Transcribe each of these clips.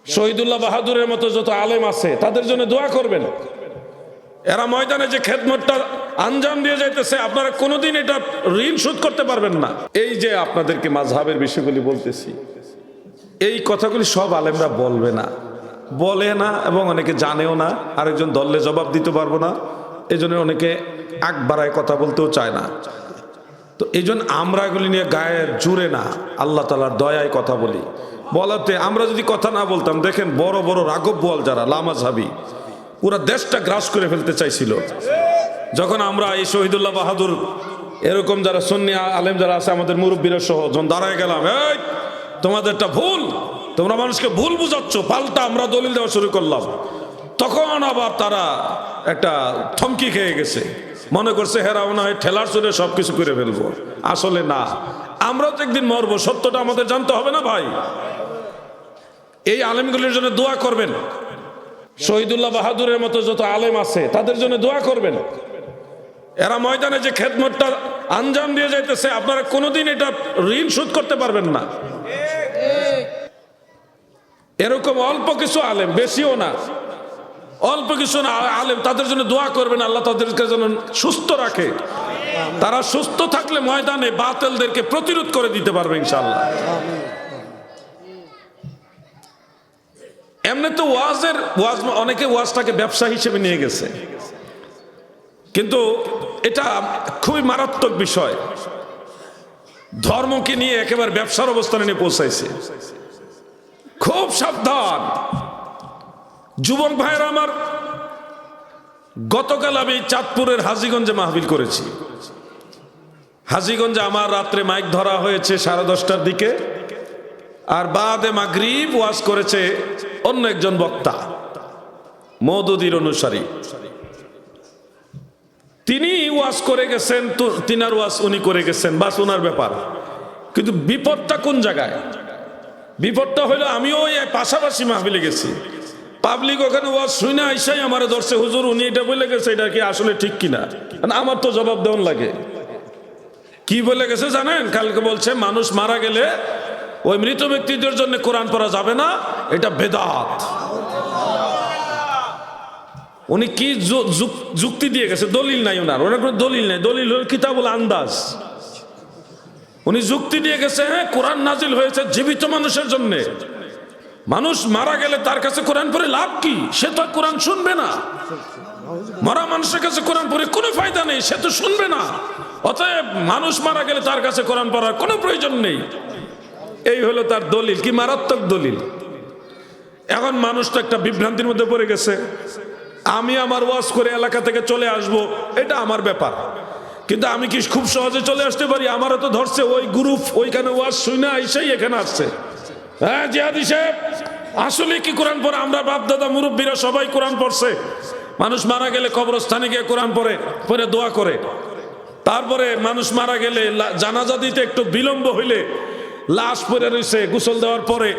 শহীদুল্লাহ বাহাদুরের মতো যত আলেম আছে তাদের জন্য দোয়া করবেন। এরা ময়দানে যে খেদমতটা আঞ্জাম দিয়ে যাইতেছে, আপনারা কোনোদিন এটা ঋণ শোধ করতে পারবেন না। এই যে আপনাদেরকে মাযহাবের বিষয়গুলি বলতেছি, এই কথাগুলি সব আলেমরা বলবে না, বলে না, এবং অনেকে জানেও না। আরেকজন দললে জবাব দিতে পারবো না, এই জন্য অনেকে আগ বাড়ায় কথা বলতেও চায় না। তো এই জন্য আমরা এগুলি নিয়ে গায়ে জুড়ে না, আল্লাহ তাআলার দয়ায় কথা বলি। বলাতে আমরা যদি কথা না বলতাম, দেখেন বড় বড় রাঘব বোয়াল যারা লামাযহাবী, পুরা দেশটা গ্রাস করে ফেলতে চাইছিল। যখন আমরা এই শহীদুল্লাহ বাহাদুর এরকম যারা সুন্নি আলেম যারা আছে, আমাদের মুরব্বীরা সহ যখন দাঁড়ায় গেলাম, এই তোমাদেরটা ভুল, তোমরা মানুষকে ভুল বুঝাচ্ছ, পাল্টা আমরা দলিল দেওয়া শুরু করলাম, তখন আবার তারা একটা থমকি খেয়ে গেছে, মনে করছে হেরা মনে হয় ঠেলার চলে সবকিছু করে ফেলবো। আসলে না, আমরাও তো একদিন মরবো, সত্যটা আমাদের জানতে হবে না ভাই। এই আলেমগুলির জন্য দোয়া করবেন। শহীদুল্লাহ বাহাদুরের মতো যত আলেম আছে তাদের জন্য দোয়া করবেন। এরা ময়দানে যে খেদমতটা আঞ্জাম দিয়ে যাইতেছে, আপনারা কোনোদিন এটা ঋণ শোধ করতে পারবেন না। এরকম অল্প কিছু আলেম, বেশিও না, অল্প কিছু না আলেম, তাদের জন্য দোয়া করবেন, আল্লাহ তাদেরকে যেন সুস্থ রাখে। তারা সুস্থ থাকলে ময়দানে বাতিলদেরকে প্রতিরোধ করে দিতে পারবে ইনশাআল্লাহ। এমনি তো ওয়াজ অনেকে ওয়াজটাকে ব্যবসা হিসেবে নিয়ে গেছে, কিন্তু এটা খুবই মারাত্মক বিষয়। ধর্মকে নিয়ে একেবারে ব্যবসার অবস্থানে নিয়ে পৌঁছাইছে। খুব সাবধান যুবক ভাইয়েরা আমার। গতকাল আমি চাঁদপুরের হাজীগঞ্জে মাহফিল করেছি। হাজীগঞ্জে আমার রাত্রে মাইক ধরা হয়েছে 10:30টার দিকে, আর বাদে মাগরিব ওয়াজ করেছে অন্য একজন বক্তা, মওদুদীর অনুসারী। তিনি ওয়াজ করে গেছেন, তিনার ওয়াজ উনি করে গেছেন, বাস ওনার ব্যাপার। কিন্তু বিপদটা কোন জায়গায়? বিপদটা হইলো আমিও এই পাশাপাশি মাহফিলে গেছি, পাবলিক ওখানে ওয়াজ শুনে আইসাই আমারে ধরছে, হুজুর উনি এটা বলে গেছে, এটা কি আসলে ঠিক কিনা? আমার তো জবাব দেওয়ান লাগে। কি বলে গেছে জানেন? কালকে বলছে মানুষ মারা গেলে ওই মৃত ব্যক্তিদের জন্য কোরআন পড়া যাবে না, এটা বেদাত। উনি কি যুক্তি দিয়ে গেছে? দলিল নাই ওনার, ওনার কোনো দলিল নাই। দলিল হল কিতাবুল আন্দাজ। উনি যুক্তি দিয়ে গেছে, হ্যাঁ কোরআন নাজিল হয়েছে জীবিত মানুষের জন্য। মানুষ মারা গেলে তার কাছে কোরআন পড়ে লাভ কি? সে তো কোরআন শুনবে না। মরা মানুষের কাছে কোরআন পড়ে কোনো ফায়দা নেই, সে তো শুনবে না। অতএব মানুষ মারা গেলে তার কাছে কোরআন পড়ার কোনো প্রয়োজন নেই। এই হলো তার দলিল। কি মারাত্মক দলিল! এখন মানুষ তো একটা বিভ্রান্তির মধ্যে পড়ে গেছে। আমি আমার ওয়াজ করে এলাকা থেকে চলে আসব, এটা আমার ব্যাপার। কিন্তু আমি কি খুব সহজে চলে আসতে পারি? আমারও তো ধরছে ওই গ্রুপ, ওইখানে ওয়াজ শুনে আইসাই এখানে আসছে। হ্যাঁ জিহাদি সাহেব, আসলে কি কোরআন পড়ে? আমরা বাপ দাদা মুরব্বীরা সবাই কোরআন পড়ছে। মানুষ মারা গেলে কবরস্থানে গিয়ে কোরআন পড়ে দোয়া করে। তারপরে মানুষ মারা গেলে জানাজা দিতে একটু বিলম্ব হইলে লাশ পড়ে রয়েছে, গোসল দেওয়ার পরে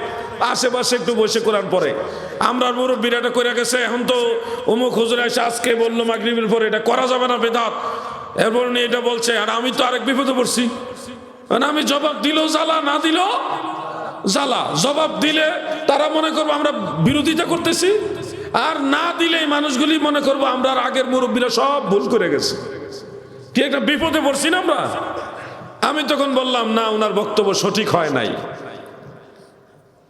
আশেপাশে একটু বসে কোরআন পড়ে। আমরা মুরব্বীরা এটা করে গেছে। এখন তো অমুক হুজুর এসে আজকে বললো মাগরিবের পরে এটা করা যাবে না, বেদাত। এরপর উনি এটা বলছে, আর আমি তো আরেক বিপদে পড়ছি। আমি জবাব দিলেও জ্বালা, না দিলেও জ্বালা। জবাব দিলে তারা মনে করবো আমরা বিরোধিতা করতেছি, আর না দিলেই মানুষগুলি মনে করবো আমরা আগের মুরব্বীরা সব ভুল করে গেছে। কি একটা বিপদে পড়ছি না আমরা। আমি তখন বললাম, না, ওনার বক্তব্য সঠিক হয় নাই।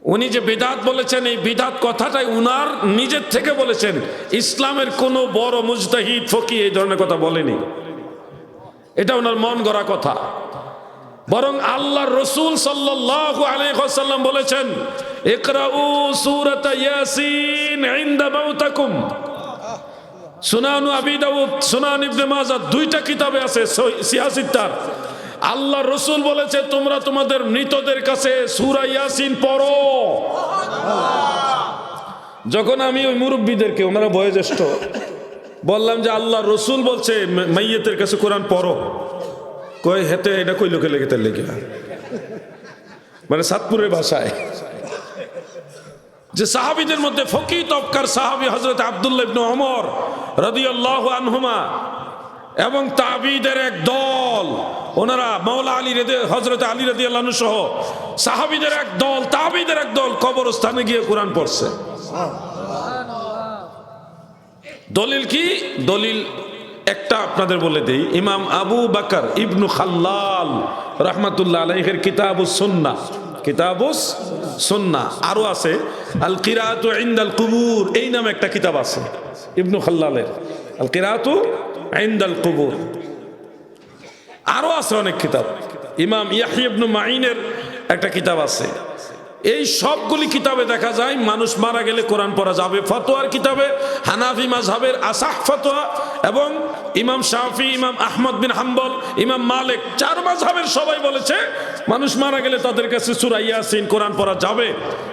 উনি যে বিদআত বলেছেন, এই বিদআত কথাটাই উনার নিজের থেকে বলেছেন। ইসলামের কোনো বড় মুজতাহিদ ফকি এই ধরনের কথা বলেনি। এটা ওনার মন গড়া কথা। বরং আল্লাহর রাসূল সাল্লাল্লাহু আলাইহি ওয়াসাল্লাম বলেছেন, ইকরাউ সূরাতা ইয়াসিন ইনদা মাউতাকুম। সুনান আবি দাউদ, সুনান ইবনে মাজাহ, দুইটা কিতাবে আছে সিয়াসিত্তার। আল্লাহ রসুল বলেছে তোমরা তোমাদের মৃতদের কাছে সূরা ইয়াসিন পড়ো। যখন আমি ওই মুরব্বীদেরকে, ওনারা বয়োজ্যেষ্ঠ, বললাম যে আল্লাহ রসুল বলছে মাইয়েতের কাছে কোরআন পড়ো, কই হেতে এটা কই লোকে লেগে লেগে, মানে সাতপুরের ভাষায়। যে সাহাবীদের মধ্যে ফকি তবকার সাহাবী হযরত আব্দুল্লাহ ইবনে ওমর রাদিয়াল্লাহু আনহুমা, এবং তাবিদের এক দল, ওনারা মাওলা আলী হযরত আলী রাদিয়াল্লাহু আনহু সহ সাহাবীদের এক দল, তাবিদের এক দল কবরস্থানে গিয়ে কোরআন পড়ছে। দলিল কি? দলিল একটা আপনাদের বলে দেই, ইমাম আবু বকর ইবনু খাল্লাল রাহমাতুল্লাহ আলাইহির কিতাবুস সুন্নাহ, কিতাবুস সুন্নাহ। আরো আছে আল কিরাআতু ইনদাল কুবুর, এই নামে একটা কিতাব আছে ইবনু খাল্লালের, আল কিরাআতু ইনদাল কুবুর। আরো আছে অনেক কিতাব, ইমাম ইয়াহইয়া ইবনু মাইনের একটা কিতাব আছে। এই সবগুলি কিতাবে দেখা যায় মানুষ মারা গেলে কোরআন পড়া যাবে। ফতোয়ার কিতাবে হানাফি মাযহাবের আসাহ ফতোয়া এবং ইমাম শাফি, ইমাম আহমদ বিন হাম্বল, ইমাম মালিক, চার মাযহাবের সবাই বলেছে মানুষ মারা গেলে তাদের কাছে সূরা ইয়াসিন কোরআন পড়া যাবে।